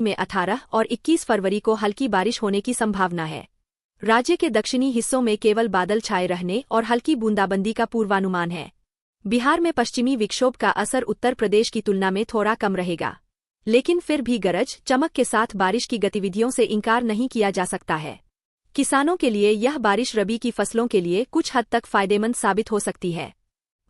में 18 और 21 फरवरी को हल्की बारिश होने की संभावना है। राज्य के दक्षिणी हिस्सों में केवल बादल छाए रहने और हल्की बूंदाबंदी का पूर्वानुमान है। बिहार में पश्चिमी विक्षोभ का असर उत्तर प्रदेश की तुलना में थोड़ा कम रहेगा, लेकिन फिर भी गरज चमक के साथ बारिश की गतिविधियों से इनकार नहीं किया जा सकता है। किसानों के लिए यह बारिश रबी की फसलों के लिए कुछ हद तक फायदेमंद साबित हो सकती है।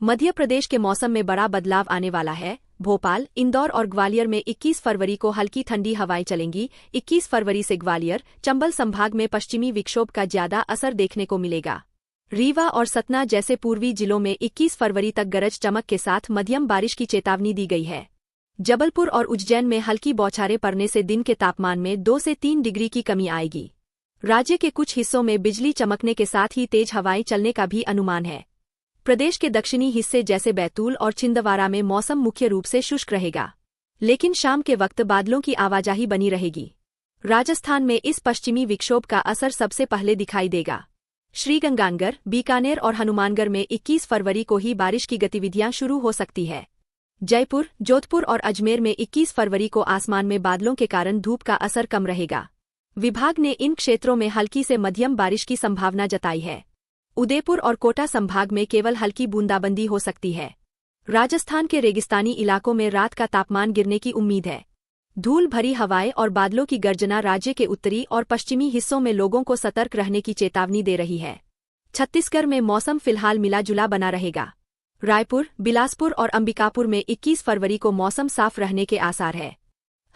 मध्य प्रदेश के मौसम में बड़ा बदलाव आने वाला है। भोपाल, इंदौर और ग्वालियर में 21 फरवरी को हल्की ठंडी हवाएं चलेंगी। 21 फरवरी से ग्वालियर, चंबल संभाग में पश्चिमी विक्षोभ का ज्यादा असर देखने को मिलेगा। रीवा और सतना जैसे पूर्वी जिलों में 21 फरवरी तक गरज चमक के साथ मध्यम बारिश की चेतावनी दी गई है। जबलपुर और उज्जैन में हल्की बौछारें पड़ने से दिन के तापमान में 2 से 3 डिग्री की कमी आएगी। राज्य के कुछ हिस्सों में बिजली चमकने के साथ ही तेज हवाएं चलने का भी अनुमान है। प्रदेश के दक्षिणी हिस्से जैसे बैतूल और छिंदवाड़ा में मौसम मुख्य रूप से शुष्क रहेगा, लेकिन शाम के वक्त बादलों की आवाजाही बनी रहेगी। राजस्थान में इस पश्चिमी विक्षोभ का असर सबसे पहले दिखाई देगा। श्रीगंगानगर, बीकानेर और हनुमानगढ़ में 21 फरवरी को ही बारिश की गतिविधियां शुरू हो सकती है। जयपुर, जोधपुर और अजमेर में 21 फरवरी को आसमान में बादलों के कारण धूप का असर कम रहेगा। विभाग ने इन क्षेत्रों में हल्की से मध्यम बारिश की संभावना जताई है। उदयपुर और कोटा संभाग में केवल हल्की बूंदाबंदी हो सकती है। राजस्थान के रेगिस्तानी इलाकों में रात का तापमान गिरने की उम्मीद है। धूल भरी हवाएं और बादलों की गर्जना राज्य के उत्तरी और पश्चिमी हिस्सों में लोगों को सतर्क रहने की चेतावनी दे रही है। छत्तीसगढ़ में मौसम फिलहाल मिला-जुला बना रहेगा। रायपुर, बिलासपुर और अंबिकापुर में 21 फरवरी को मौसम साफ रहने के आसार है।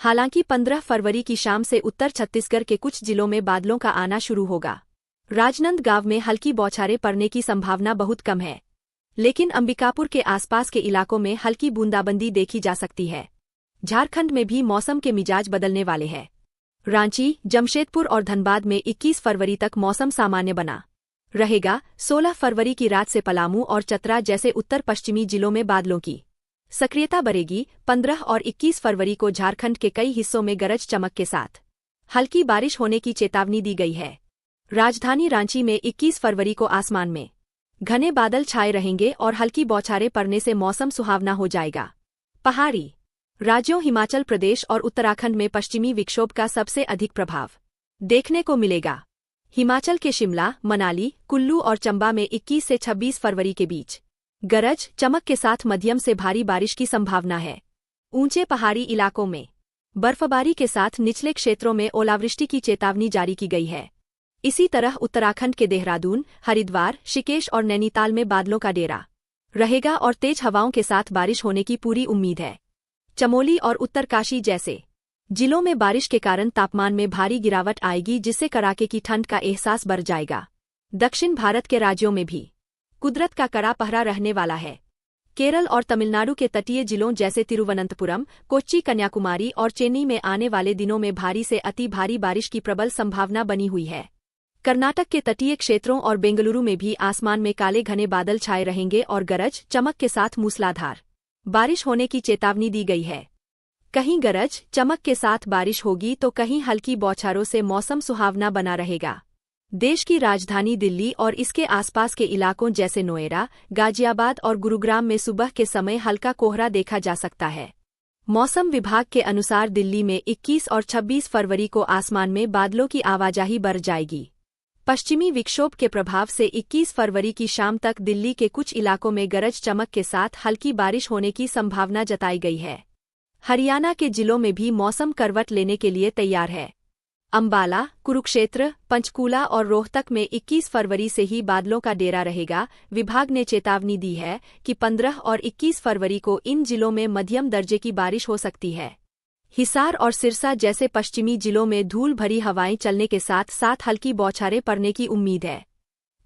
हालांकि 15 फरवरी की शाम से उत्तर छत्तीसगढ़ के कुछ जिलों में बादलों का आना शुरू होगा। राजनांदगांव में हल्की बौछारें पड़ने की संभावना बहुत कम है, लेकिन अंबिकापुर के आसपास के इलाकों में हल्की बूंदाबंदी देखी जा सकती है। झारखंड में भी मौसम के मिजाज बदलने वाले हैं। रांची, जमशेदपुर और धनबाद में 21 फरवरी तक मौसम सामान्य बना रहेगा। 16 फरवरी की रात से पलामू और चतरा जैसे उत्तर पश्चिमी जिलों में बादलों की सक्रियता बढ़ेगी। 15 और 21 फरवरी को झारखंड के कई हिस्सों में गरज चमक के साथ हल्की बारिश होने की चेतावनी दी गई है। राजधानी रांची में 21 फरवरी को आसमान में घने बादल छाए रहेंगे और हल्की बौछारें पड़ने से मौसम सुहावना हो जाएगा। पहाड़ी राज्यों हिमाचल प्रदेश और उत्तराखंड में पश्चिमी विक्षोभ का सबसे अधिक प्रभाव देखने को मिलेगा। हिमाचल के शिमला, मनाली, कुल्लू और चंबा में 21 से 26 फरवरी के बीच गरज चमक के साथ मध्यम से भारी बारिश की संभावना है। ऊंचे पहाड़ी इलाकों में बर्फबारी के साथ निचले क्षेत्रों में ओलावृष्टि की चेतावनी जारी की गई है। इसी तरह उत्तराखंड के देहरादून, हरिद्वार, ऋषिकेश और नैनीताल में बादलों का डेरा रहेगा और तेज हवाओं के साथ बारिश होने की पूरी उम्मीद है। चमोली और उत्तरकाशी जैसे जिलों में बारिश के कारण तापमान में भारी गिरावट आएगी, जिससे कड़ाके की ठंड का एहसास बढ़ जाएगा। दक्षिण भारत के राज्यों में भी कुदरत का कड़ा पहरा रहने वाला है। केरल और तमिलनाडु के तटीय जिलों जैसे तिरुवनंतपुरम, कोच्चि, कन्याकुमारी और चेन्नई में आने वाले दिनों में भारी से अति भारी बारिश की प्रबल संभावना बनी हुई है। कर्नाटक के तटीय क्षेत्रों और बेंगलुरु में भी आसमान में काले घने बादल छाए रहेंगे और गरज चमक के साथ मूसलाधार बारिश होने की चेतावनी दी गई है। कहीं गरज चमक के साथ बारिश होगी तो कहीं हल्की बौछारों से मौसम सुहावना बना रहेगा। देश की राजधानी दिल्ली और इसके आसपास के इलाकों जैसे नोएडा, गाजियाबाद और गुरुग्राम में सुबह के समय हल्का कोहरा देखा जा सकता है। मौसम विभाग के अनुसार दिल्ली में 21 और 26 फरवरी को आसमान में बादलों की आवाजाही बढ़ जाएगी। पश्चिमी विक्षोभ के प्रभाव से 21 फरवरी की शाम तक दिल्ली के कुछ इलाकों में गरज चमक के साथ हल्की बारिश होने की संभावना जताई गई है। हरियाणा के जिलों में भी मौसम करवट लेने के लिए तैयार है। अंबाला, कुरुक्षेत्र, पंचकूला और रोहतक में 21 फरवरी से ही बादलों का डेरा रहेगा। विभाग ने चेतावनी दी है कि 15 और 21 फरवरी को इन जिलों में मध्यम दर्जे की बारिश हो सकती है। हिसार और सिरसा जैसे पश्चिमी जिलों में धूल भरी हवाएं चलने के साथ साथ हल्की बौछारें पड़ने की उम्मीद है।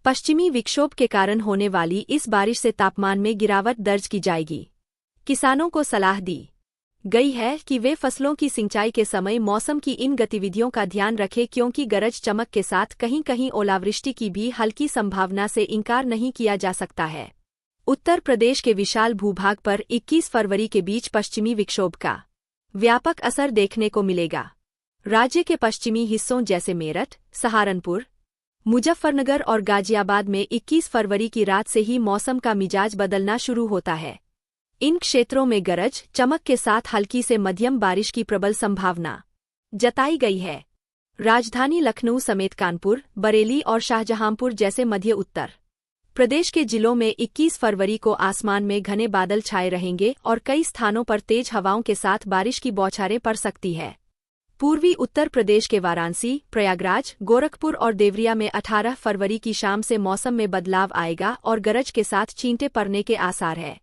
पश्चिमी विक्षोभ के कारण होने वाली इस बारिश से तापमान में गिरावट दर्ज की जाएगी। किसानों को सलाह दी गई है कि वे फसलों की सिंचाई के समय मौसम की इन गतिविधियों का ध्यान रखें, क्योंकि गरज चमक के साथ कहीं कहीं ओलावृष्टि की भी हल्की संभावना से इनकार नहीं किया जा सकता है। उत्तर प्रदेश के विशाल भूभाग पर 21 फरवरी के बीच पश्चिमी विक्षोभ का व्यापक असर देखने को मिलेगा। राज्य के पश्चिमी हिस्सों जैसे मेरठ, सहारनपुर, मुजफ्फरनगर और गाजियाबाद में 21 फरवरी की रात से ही मौसम का मिजाज बदलना शुरू होता है। इन क्षेत्रों में गरज चमक के साथ हल्की से मध्यम बारिश की प्रबल संभावना जताई गई है। राजधानी लखनऊ समेत कानपुर, बरेली और शाहजहांपुर जैसे मध्य उत्तर प्रदेश के जिलों में 21 फरवरी को आसमान में घने बादल छाए रहेंगे और कई स्थानों पर तेज हवाओं के साथ बारिश की बौछारें पड़ सकती है। पूर्वी उत्तर प्रदेश के वाराणसी, प्रयागराज, गोरखपुर और देवरिया में 18 फरवरी की शाम से मौसम में बदलाव आएगा और गरज के साथ छींटे पड़ने के आसार है।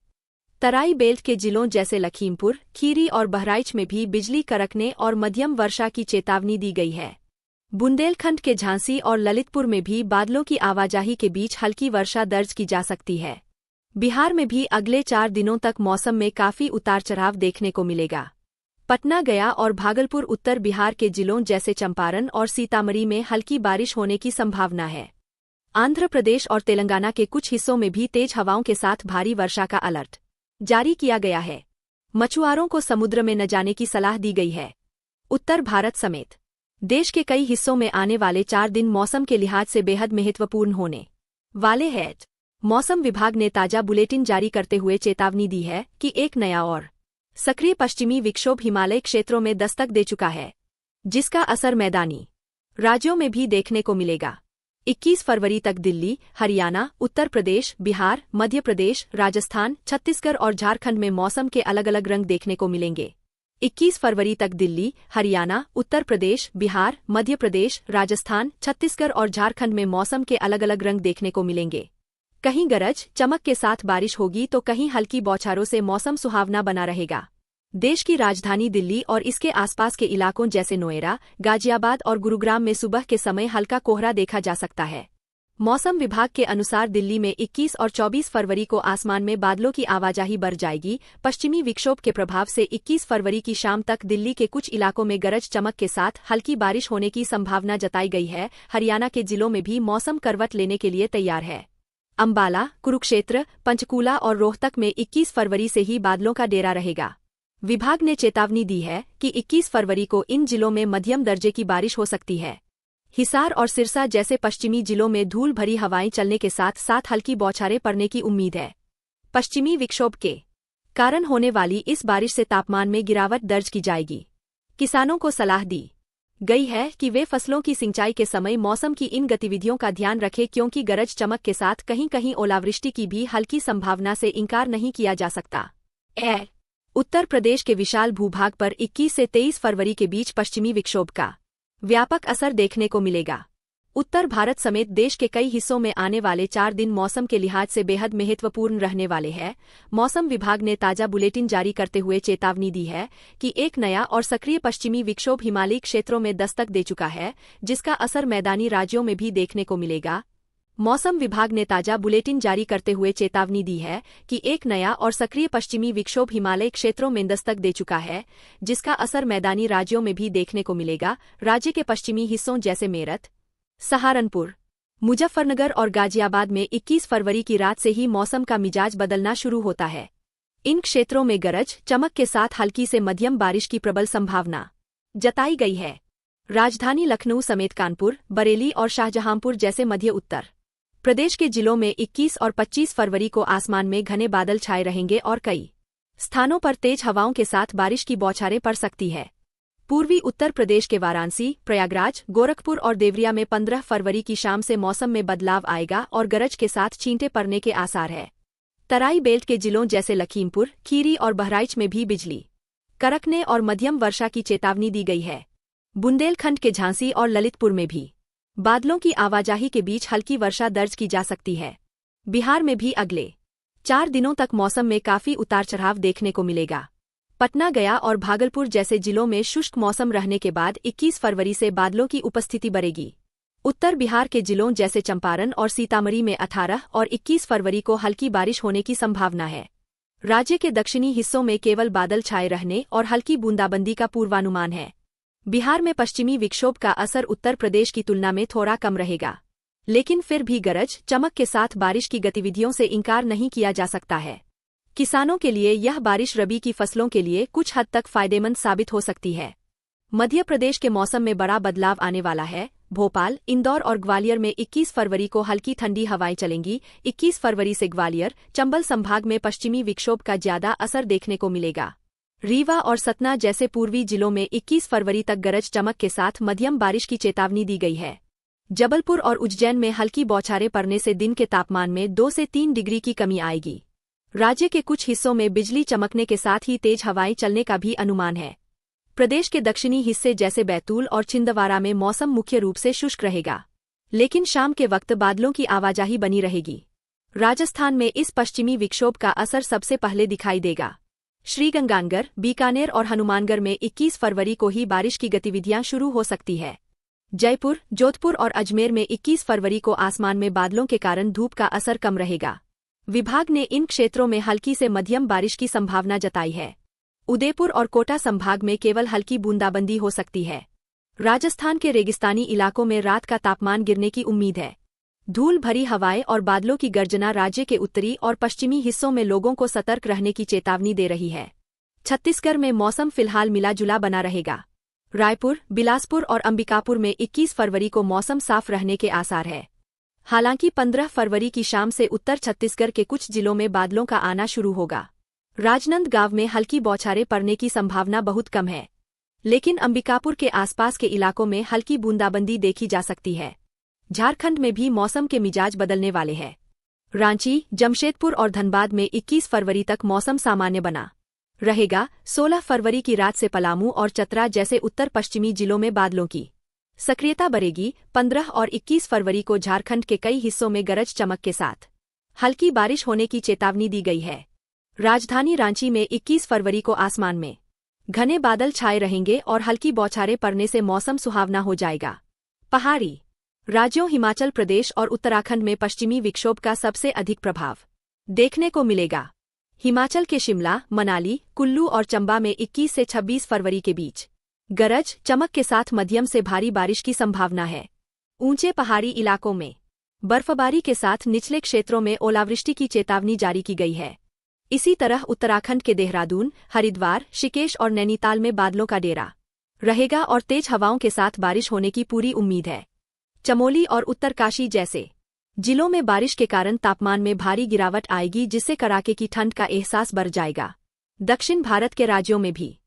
तराई बेल्ट के जिलों जैसे लखीमपुर, खीरी और बहराइच में भी बिजली कड़कने और मध्यम वर्षा की चेतावनी दी गई है। बुंदेलखंड के झांसी और ललितपुर में भी बादलों की आवाजाही के बीच हल्की वर्षा दर्ज की जा सकती है। बिहार में भी अगले 4 दिनों तक मौसम में काफी उतार चढ़ाव देखने को मिलेगा। पटना, गया और भागलपुर उत्तर बिहार के जिलों जैसे चंपारण और सीतामढ़ी में हल्की बारिश होने की संभावना है। आंध्र प्रदेश और तेलंगाना के कुछ हिस्सों में भी तेज हवाओं के साथ भारी वर्षा का अलर्ट जारी किया गया है। मछुआरों को समुद्र में न जाने की सलाह दी गई है। उत्तर भारत समेत देश के कई हिस्सों में आने वाले 4 दिन मौसम के लिहाज से बेहद महत्वपूर्ण होने वाले हैं। मौसम विभाग ने ताजा बुलेटिन जारी करते हुए चेतावनी दी है कि एक नया और सक्रिय पश्चिमी विक्षोभ हिमालय क्षेत्रों में दस्तक दे चुका है, जिसका असर मैदानी राज्यों में भी देखने को मिलेगा। 21 फरवरी तक दिल्ली, हरियाणा, उत्तर प्रदेश, बिहार, मध्य प्रदेश, राजस्थान, छत्तीसगढ़ और झारखंड में मौसम के अलग अलग रंग देखने को मिलेंगे। 21 फरवरी तक दिल्ली, हरियाणा, उत्तर प्रदेश, बिहार, मध्य प्रदेश, राजस्थान, छत्तीसगढ़ और झारखंड में मौसम के अलग अलग रंग देखने को मिलेंगे। कहीं गरज चमक के साथ बारिश होगी तो कहीं हल्की बौछारों से मौसम सुहावना बना रहेगा। देश की राजधानी दिल्ली और इसके आसपास के इलाकों जैसे नोएडा, गाजियाबाद और गुरुग्राम में सुबह के समय हल्का कोहरा देखा जा सकता है। मौसम विभाग के अनुसार दिल्ली में 21 और 24 फरवरी को आसमान में बादलों की आवाजाही बढ़ जाएगी। पश्चिमी विक्षोभ के प्रभाव से 21 फरवरी की शाम तक दिल्ली के कुछ इलाकों में गरज चमक के साथ हल्की बारिश होने की संभावना जताई गई है। हरियाणा के जिलों में भी मौसम करवट लेने के लिए तैयार है। अंबाला, कुरुक्षेत्र, पंचकूला और रोहतक में 21 फरवरी से ही बादलों का डेरा रहेगा। विभाग ने चेतावनी दी है कि 21 फरवरी को इन जिलों में मध्यम दर्जे की बारिश हो सकती है। हिसार और सिरसा जैसे पश्चिमी जिलों में धूल भरी हवाएं चलने के साथ साथ हल्की बौछारें पड़ने की उम्मीद है। पश्चिमी विक्षोभ के कारण होने वाली इस बारिश से तापमान में गिरावट दर्ज की जाएगी। किसानों को सलाह दी गई है कि वे फसलों की सिंचाई के समय मौसम की इन गतिविधियों का ध्यान रखें, क्योंकि गरज चमक के साथ कहीं कहीं ओलावृष्टि की भी हल्की संभावना से इनकार नहीं किया जा सकता। उत्तर प्रदेश के विशाल भूभाग पर 21 से 23 फरवरी के बीच पश्चिमी विक्षोभ का व्यापक असर देखने को मिलेगा। उत्तर भारत समेत देश के कई हिस्सों में आने वाले 4 दिन मौसम के लिहाज से बेहद महत्वपूर्ण रहने वाले हैं। मौसम विभाग ने ताजा बुलेटिन जारी करते हुए चेतावनी दी है कि एक नया और सक्रिय पश्चिमी विक्षोभ हिमालयी क्षेत्रों में दस्तक दे चुका है, जिसका असर मैदानी राज्यों में भी देखने को मिलेगा। मौसम विभाग ने ताजा बुलेटिन जारी करते हुए चेतावनी दी है कि एक नया और सक्रिय पश्चिमी विक्षोभ हिमालय क्षेत्रों में दस्तक दे चुका है, जिसका असर मैदानी राज्यों में भी देखने को मिलेगा। राज्य के पश्चिमी हिस्सों जैसे मेरठ, सहारनपुर, मुजफ्फरनगर और गाजियाबाद में 21 फरवरी की रात से ही मौसम का मिजाज बदलना शुरू होता है। इन क्षेत्रों में गरज चमक के साथ हल्की से मध्यम बारिश की प्रबल संभावना जताई गई है। राजधानी लखनऊ समेत कानपुर, बरेली और शाहजहांपुर जैसे मध्य उत्तर प्रदेश के जिलों में 21 और 25 फरवरी को आसमान में घने बादल छाए रहेंगे और कई स्थानों पर तेज हवाओं के साथ बारिश की बौछारें पड़ सकती है। पूर्वी उत्तर प्रदेश के वाराणसी, प्रयागराज, गोरखपुर और देवरिया में 15 फरवरी की शाम से मौसम में बदलाव आएगा और गरज के साथ छींटे पड़ने के आसार है। तराई बेल्ट के जिलों जैसे लखीमपुर, खीरी और बहराइच में भी बिजली कड़कने और मध्यम वर्षा की चेतावनी दी गई है। बुंदेलखंड के झांसी और ललितपुर में भी बादलों की आवाजाही के बीच हल्की वर्षा दर्ज की जा सकती है। बिहार में भी अगले 4 दिनों तक मौसम में काफी उतार चढ़ाव देखने को मिलेगा। पटना, गया और भागलपुर जैसे जिलों में शुष्क मौसम रहने के बाद 21 फरवरी से बादलों की उपस्थिति बढ़ेगी। उत्तर बिहार के जिलों जैसे चंपारण और सीतामढ़ी में 18 और 21 फरवरी को हल्की बारिश होने की संभावना है। राज्य के दक्षिणी हिस्सों में केवल बादल छाए रहने और हल्की बूंदाबंदी का पूर्वानुमान है। बिहार में पश्चिमी विक्षोभ का असर उत्तर प्रदेश की तुलना में थोड़ा कम रहेगा, लेकिन फिर भी गरज चमक के साथ बारिश की गतिविधियों से इनकार नहीं किया जा सकता है। किसानों के लिए यह बारिश रबी की फसलों के लिए कुछ हद तक फायदेमंद साबित हो सकती है। मध्य प्रदेश के मौसम में बड़ा बदलाव आने वाला है। भोपाल, इंदौर और ग्वालियर में 21 फरवरी को हल्की ठंडी हवाएं चलेंगी। 21 फरवरी से ग्वालियर, चंबल संभाग में पश्चिमी विक्षोभ का ज्यादा असर देखने को मिलेगा। रीवा और सतना जैसे पूर्वी जिलों में 21 फरवरी तक गरज चमक के साथ मध्यम बारिश की चेतावनी दी गई है। जबलपुर और उज्जैन में हल्की बौछारें पड़ने से दिन के तापमान में 2 से 3 डिग्री की कमी आएगी। राज्य के कुछ हिस्सों में बिजली चमकने के साथ ही तेज हवाएं चलने का भी अनुमान है। प्रदेश के दक्षिणी हिस्से जैसे बैतूल और छिंदवाड़ा में मौसम मुख्य रूप से शुष्क रहेगा, लेकिन शाम के वक्त बादलों की आवाजाही बनी रहेगी। राजस्थान में इस पश्चिमी विक्षोभ का असर सबसे पहले दिखाई देगा। श्रीगंगानगर, बीकानेर और हनुमानगढ़ में 21 फरवरी को ही बारिश की गतिविधियां शुरू हो सकती है। जयपुर, जोधपुर और अजमेर में 21 फरवरी को आसमान में बादलों के कारण धूप का असर कम रहेगा। विभाग ने इन क्षेत्रों में हल्की से मध्यम बारिश की संभावना जताई है। उदयपुर और कोटा संभाग में केवल हल्की बूंदाबंदी हो सकती है। राजस्थान के रेगिस्तानी इलाकों में रात का तापमान गिरने की उम्मीद है। धूल भरी हवाएं और बादलों की गर्जना राज्य के उत्तरी और पश्चिमी हिस्सों में लोगों को सतर्क रहने की चेतावनी दे रही है। छत्तीसगढ़ में मौसम फिलहाल मिला जुला बना रहेगा। रायपुर, बिलासपुर और अंबिकापुर में 21 फरवरी को मौसम साफ रहने के आसार है। हालांकि 15 फरवरी की शाम से उत्तर छत्तीसगढ़ के कुछ जिलों में बादलों का आना शुरू होगा। राजनांदगांव में हल्की बौछारें पड़ने की संभावना बहुत कम है, लेकिन अंबिकापुर के आसपास के इलाकों में हल्की बूंदाबंदी देखी जा सकती है। झारखंड में भी मौसम के मिजाज बदलने वाले हैं। रांची, जमशेदपुर और धनबाद में 21 फरवरी तक मौसम सामान्य बना रहेगा। 16 फरवरी की रात से पलामू और चतरा जैसे उत्तर पश्चिमी जिलों में बादलों की सक्रियता बढ़ेगी। 15 और 21 फरवरी को झारखंड के कई हिस्सों में गरज चमक के साथ हल्की बारिश होने की चेतावनी दी गई है। राजधानी रांची में 21 फरवरी को आसमान में घने बादल छाए रहेंगे और हल्की बौछारें पड़ने से मौसम सुहावना हो जाएगा। पहाड़ी राज्यों हिमाचल प्रदेश और उत्तराखंड में पश्चिमी विक्षोभ का सबसे अधिक प्रभाव देखने को मिलेगा। हिमाचल के शिमला, मनाली, कुल्लू और चंबा में 21 से 26 फरवरी के बीच गरज चमक के साथ मध्यम से भारी बारिश की संभावना है। ऊंचे पहाड़ी इलाकों में बर्फबारी के साथ निचले क्षेत्रों में ओलावृष्टि की चेतावनी जारी की गई है। इसी तरह उत्तराखंड के देहरादून, हरिद्वार, ऋषिकेश और नैनीताल में बादलों का डेरा रहेगा और तेज हवाओं के साथ बारिश होने की पूरी उम्मीद है। चमोली और उत्तरकाशी जैसे जिलों में बारिश के कारण तापमान में भारी गिरावट आएगी, जिससे कड़ाके की ठंड का एहसास बढ़ जाएगा। दक्षिण भारत के राज्यों में भी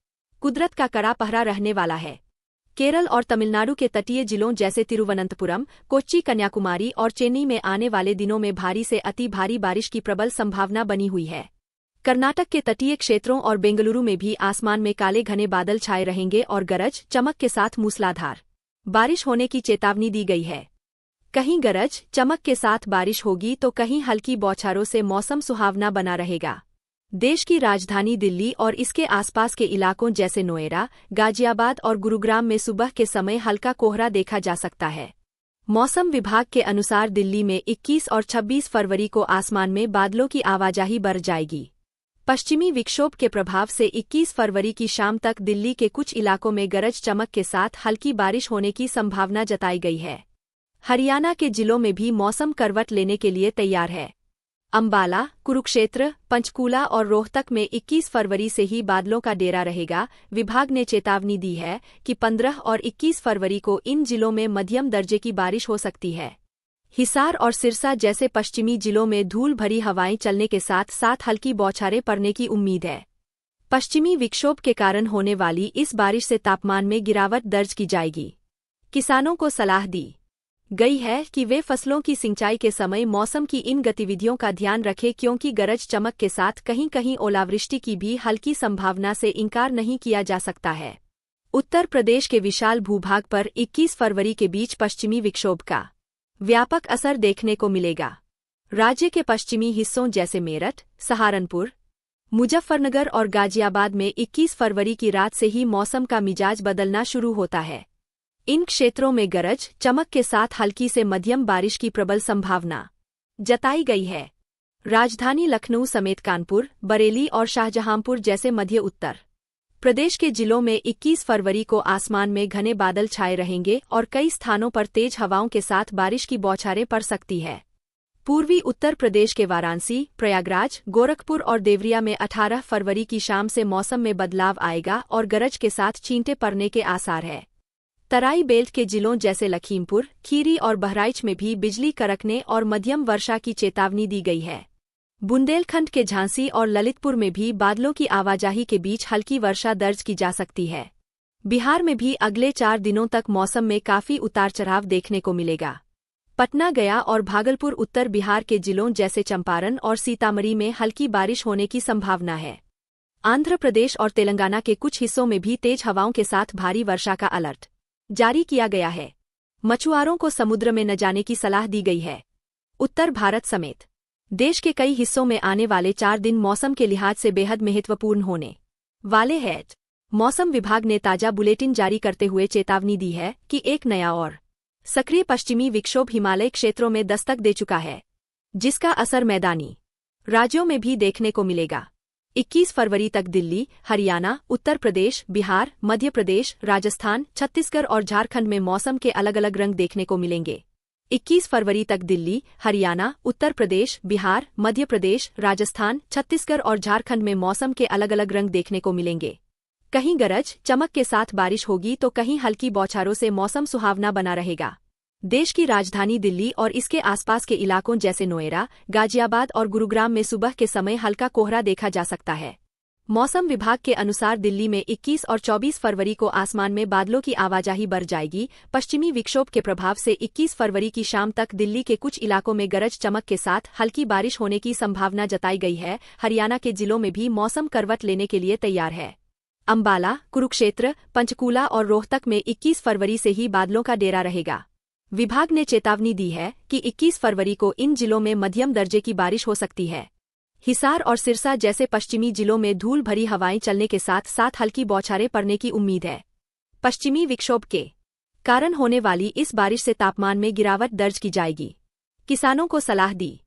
कुदरत का कड़ा पहरा रहने वाला है। केरल और तमिलनाडु के तटीय जिलों जैसे तिरुवनंतपुरम, कोच्चि, कन्याकुमारी और चेन्नई में आने वाले दिनों में भारी से अति भारी बारिश की प्रबल संभावना बनी हुई है। कर्नाटक के तटीय क्षेत्रों और बेंगलुरु में भी आसमान में काले घने बादल छाए रहेंगे और गरज चमक के साथ मूसलाधार बारिश होने की चेतावनी दी गई है। कहीं गरज चमक के साथ बारिश होगी तो कहीं हल्की बौछारों से मौसम सुहावना बना रहेगा। देश की राजधानी दिल्ली और इसके आसपास के इलाकों जैसे नोएडा, गाजियाबाद और गुरुग्राम में सुबह के समय हल्का कोहरा देखा जा सकता है। मौसम विभाग के अनुसार दिल्ली में 21 और 26 फरवरी को आसमान में बादलों की आवाजाही बढ़ जाएगी। पश्चिमी विक्षोभ के प्रभाव से 21 फरवरी की शाम तक दिल्ली के कुछ इलाकों में गरज चमक के साथ हल्की बारिश होने की संभावना जताई गई है। हरियाणा के जिलों में भी मौसम करवट लेने के लिए तैयार है। अंबाला, कुरुक्षेत्र, पंचकूला और रोहतक में 21 फरवरी से ही बादलों का डेरा रहेगा। विभाग ने चेतावनी दी है कि 15 और 21 फरवरी को इन जिलों में मध्यम दर्जे की बारिश हो सकती है। हिसार और सिरसा जैसे पश्चिमी जिलों में धूल भरी हवाएं चलने के साथ साथ हल्की बौछारें पड़ने की उम्मीद है। पश्चिमी विक्षोभ के कारण होने वाली इस बारिश से तापमान में गिरावट दर्ज की जाएगी। किसानों को सलाह दी गई है कि वे फसलों की सिंचाई के समय मौसम की इन गतिविधियों का ध्यान रखें, क्योंकि गरज चमक के साथ कहीं कहीं ओलावृष्टि की भी हल्की संभावना से इनकार नहीं किया जा सकता है। उत्तर प्रदेश के विशाल भूभाग पर 21 फरवरी के बीच पश्चिमी विक्षोभ का व्यापक असर देखने को मिलेगा। राज्य के पश्चिमी हिस्सों जैसे मेरठ, सहारनपुर, मुजफ्फरनगर और गाजियाबाद में 21 फरवरी की रात से ही मौसम का मिजाज बदलना शुरू होता है। इन क्षेत्रों में गरज चमक के साथ हल्की से मध्यम बारिश की प्रबल संभावना जताई गई है। राजधानी लखनऊ समेत कानपुर, बरेली और शाहजहांपुर जैसे मध्य उत्तर प्रदेश के जिलों में 21 फरवरी को आसमान में घने बादल छाए रहेंगे और कई स्थानों पर तेज हवाओं के साथ बारिश की बौछारें पड़ सकती है। पूर्वी उत्तर प्रदेश के वाराणसी, प्रयागराज, गोरखपुर और देवरिया में 18 फरवरी की शाम से मौसम में बदलाव आएगा और गरज के साथ छींटे पड़ने के आसार है। तराई बेल्ट के जिलों जैसे लखीमपुर, खीरी और बहराइच में भी बिजली कड़कने और मध्यम वर्षा की चेतावनी दी गई है। बुंदेलखंड के झांसी और ललितपुर में भी बादलों की आवाजाही के बीच हल्की वर्षा दर्ज की जा सकती है। बिहार में भी अगले 4 दिनों तक मौसम में काफी उतार चढ़ाव देखने को मिलेगा। पटना, गया और भागलपुर उत्तर बिहार के जिलों जैसे चंपारण और सीतामढ़ी में हल्की बारिश होने की संभावना है। आंध्र प्रदेश और तेलंगाना के कुछ हिस्सों में भी तेज हवाओं के साथ भारी वर्षा का अलर्ट जारी किया गया है। मछुआरों को समुद्र में न जाने की सलाह दी गई है। उत्तर भारत समेत देश के कई हिस्सों में आने वाले 4 दिन मौसम के लिहाज से बेहद महत्वपूर्ण होने वाले हैं। मौसम विभाग ने ताजा बुलेटिन जारी करते हुए चेतावनी दी है कि एक नया और सक्रिय पश्चिमी विक्षोभ हिमालय क्षेत्रों में दस्तक दे चुका है, जिसका असर मैदानी राज्यों में भी देखने को मिलेगा। 21 फरवरी तक दिल्ली, हरियाणा, उत्तर प्रदेश, बिहार, मध्य प्रदेश, राजस्थान, छत्तीसगढ़ और झारखंड में मौसम के अलग अलग रंग देखने को मिलेंगे। 21 फरवरी तक दिल्ली, हरियाणा, उत्तर प्रदेश, बिहार, मध्य प्रदेश, राजस्थान, छत्तीसगढ़ और झारखंड में मौसम के अलग अलग रंग देखने को मिलेंगे। कहीं गरज चमक के साथ बारिश होगी तो कहीं हल्की बौछारों से मौसम सुहावना बना रहेगा। देश की राजधानी दिल्ली और इसके आसपास के इलाकों जैसे नोएडा, गाजियाबाद और गुरुग्राम में सुबह के समय हल्का कोहरा देखा जा सकता है। मौसम विभाग के अनुसार दिल्ली में 21 और 24 फरवरी को आसमान में बादलों की आवाजाही बढ़ जाएगी। पश्चिमी विक्षोभ के प्रभाव से 21 फरवरी की शाम तक दिल्ली के कुछ इलाकों में गरज चमक के साथ हल्की बारिश होने की संभावना जताई गई है। हरियाणा के जिलों में भी मौसम करवट लेने के लिए तैयार है। अंबाला, कुरुक्षेत्र, पंचकूला और रोहतक में 21 फरवरी से ही बादलों का डेरा रहेगा। विभाग ने चेतावनी दी है कि 21 फरवरी को इन जिलों में मध्यम दर्जे की बारिश हो सकती है। हिसार और सिरसा जैसे पश्चिमी जिलों में धूल भरी हवाएं चलने के साथ साथ हल्की बौछारें पड़ने की उम्मीद है। पश्चिमी विक्षोभ के कारण होने वाली इस बारिश से तापमान में गिरावट दर्ज की जाएगी। किसानों को सलाह दी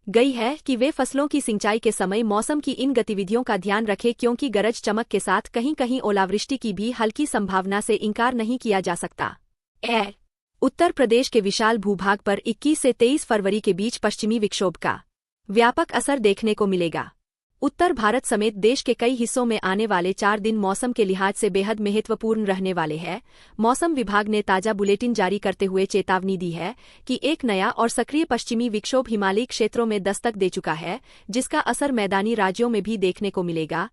गई है कि वे फसलों की सिंचाई के समय मौसम की इन गतिविधियों का ध्यान रखें, क्योंकि गरज चमक के साथ कहीं कहीं ओलावृष्टि की भी हल्की संभावना से इनकार नहीं किया जा सकता। उत्तर प्रदेश के विशाल भूभाग पर 21 से 23 फरवरी के बीच पश्चिमी विक्षोभ का व्यापक असर देखने को मिलेगा। उत्तर भारत समेत देश के कई हिस्सों में आने वाले 4 दिन मौसम के लिहाज से बेहद महत्वपूर्ण रहने वाले हैं। मौसम विभाग ने ताजा बुलेटिन जारी करते हुए चेतावनी दी है कि एक नया और सक्रिय पश्चिमी विक्षोभ हिमालयी क्षेत्रों में दस्तक दे चुका है, जिसका असर मैदानी राज्यों में भी देखने को मिलेगा।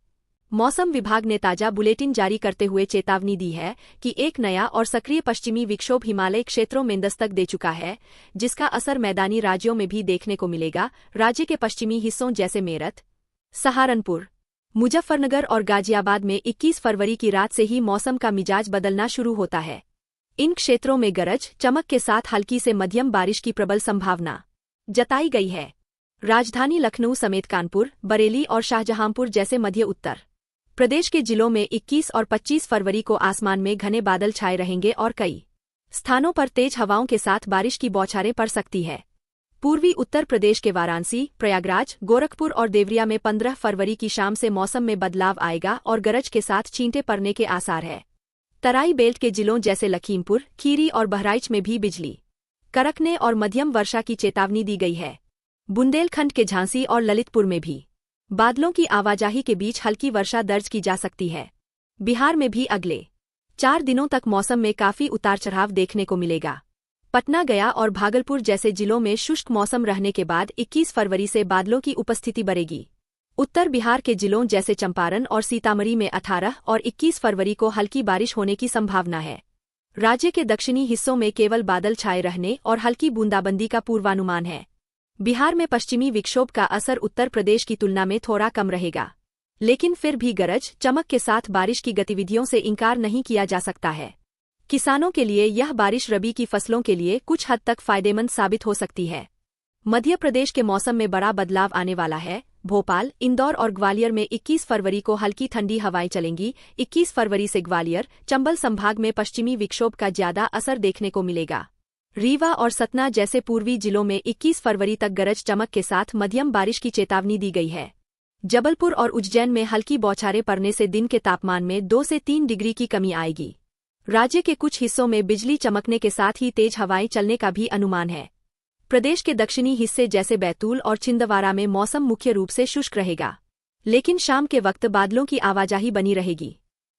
मौसम विभाग ने ताजा बुलेटिन जारी करते हुए चेतावनी दी है कि एक नया और सक्रिय पश्चिमी विक्षोभ हिमालय क्षेत्रों में दस्तक दे चुका है, जिसका असर मैदानी राज्यों में भी देखने को मिलेगा। राज्य के पश्चिमी हिस्सों जैसे मेरठ, सहारनपुर, मुजफ्फरनगर और गाजियाबाद में 21 फरवरी की रात से ही मौसम का मिजाज बदलना शुरू होता है। इन क्षेत्रों में गरज चमक के साथ हल्की से मध्यम बारिश की प्रबल संभावना जताई गई है। राजधानी लखनऊ समेत कानपुर, बरेली और शाहजहांपुर जैसे मध्य उत्तर प्रदेश के जिलों में 21 और 25 फरवरी को आसमान में घने बादल छाए रहेंगे और कई स्थानों पर तेज हवाओं के साथ बारिश की बौछारें पड़ सकती है। पूर्वी उत्तर प्रदेश के वाराणसी, प्रयागराज, गोरखपुर और देवरिया में 15 फरवरी की शाम से मौसम में बदलाव आएगा और गरज के साथ छींटे पड़ने के आसार है। तराई बेल्ट के जिलों जैसे लखीमपुर, खीरी और बहराइच में भी बिजली कड़कने और मध्यम वर्षा की चेतावनी दी गई है। बुंदेलखंड के झांसी और ललितपुर में भी बादलों की आवाजाही के बीच हल्की वर्षा दर्ज की जा सकती है। बिहार में भी अगले 4 दिनों तक मौसम में काफी उतार चढ़ाव देखने को मिलेगा। पटना, गया और भागलपुर जैसे जिलों में शुष्क मौसम रहने के बाद 21 फरवरी से बादलों की उपस्थिति बढ़ेगी। उत्तर बिहार के जिलों जैसे चंपारण और सीतामढ़ी में 18 और 21 फरवरी को हल्की बारिश होने की संभावना है। राज्य के दक्षिणी हिस्सों में केवल बादल छाए रहने और हल्की बूंदाबंदी का पूर्वानुमान है। बिहार में पश्चिमी विक्षोभ का असर उत्तर प्रदेश की तुलना में थोड़ा कम रहेगा, लेकिन फिर भी गरज चमक के साथ बारिश की गतिविधियों से इनकार नहीं किया जा सकता है। किसानों के लिए यह बारिश रबी की फसलों के लिए कुछ हद तक फायदेमंद साबित हो सकती है। मध्य प्रदेश के मौसम में बड़ा बदलाव आने वाला है। भोपाल, इंदौर और ग्वालियर में 21 फरवरी को हल्की ठंडी हवाएं चलेंगी। 21 फरवरी से ग्वालियर, चंबल संभाग में पश्चिमी विक्षोभ का ज्यादा असर देखने को मिलेगा। रीवा और सतना जैसे पूर्वी जिलों में 21 फरवरी तक गरज चमक के साथ मध्यम बारिश की चेतावनी दी गई है। जबलपुर और उज्जैन में हल्की बौछारें पड़ने से दिन के तापमान में 2 से 3 डिग्री की कमी आएगी। राज्य के कुछ हिस्सों में बिजली चमकने के साथ ही तेज हवाएं चलने का भी अनुमान है। प्रदेश के दक्षिणी हिस्से जैसे बैतूल और छिंदवाड़ा में मौसम मुख्य रूप से शुष्क रहेगा, लेकिन शाम के वक्त बादलों की आवाजाही बनी रहेगी।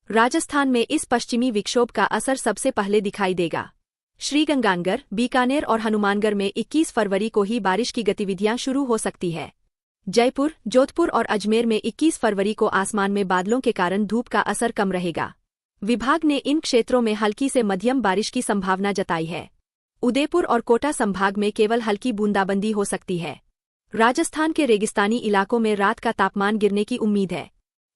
राजस्थान में इस पश्चिमी विक्षोभ का असर सबसे पहले दिखाई देगा। श्रीगंगानगर, बीकानेर और हनुमानगढ़ में 21 फरवरी को ही बारिश की गतिविधियां शुरू हो सकती है। जयपुर, जोधपुर और अजमेर में 21 फरवरी को आसमान में बादलों के कारण धूप का असर कम रहेगा। विभाग ने इन क्षेत्रों में हल्की से मध्यम बारिश की संभावना जताई है। उदयपुर और कोटा संभाग में केवल हल्की बूंदाबंदी हो सकती है। राजस्थान के रेगिस्तानी इलाकों में रात का तापमान गिरने की उम्मीद है।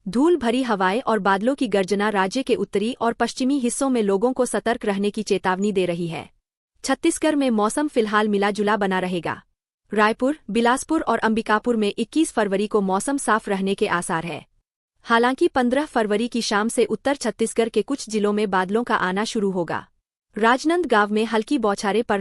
धूल भरी हवाएं और बादलों की गर्जना राज्य के उत्तरी और पश्चिमी हिस्सों में लोगों को सतर्क रहने की चेतावनी दे रही है। छत्तीसगढ़ में मौसम फिलहाल मिला जुला बना रहेगा। रायपुर, बिलासपुर और अंबिकापुर में 21 फरवरी को मौसम साफ रहने के आसार है। हालांकि 15 फरवरी की शाम से उत्तर छत्तीसगढ़ के कुछ जिलों में बादलों का आना शुरू होगा। राजनांदगांव में हल्की बौछारें पड़ने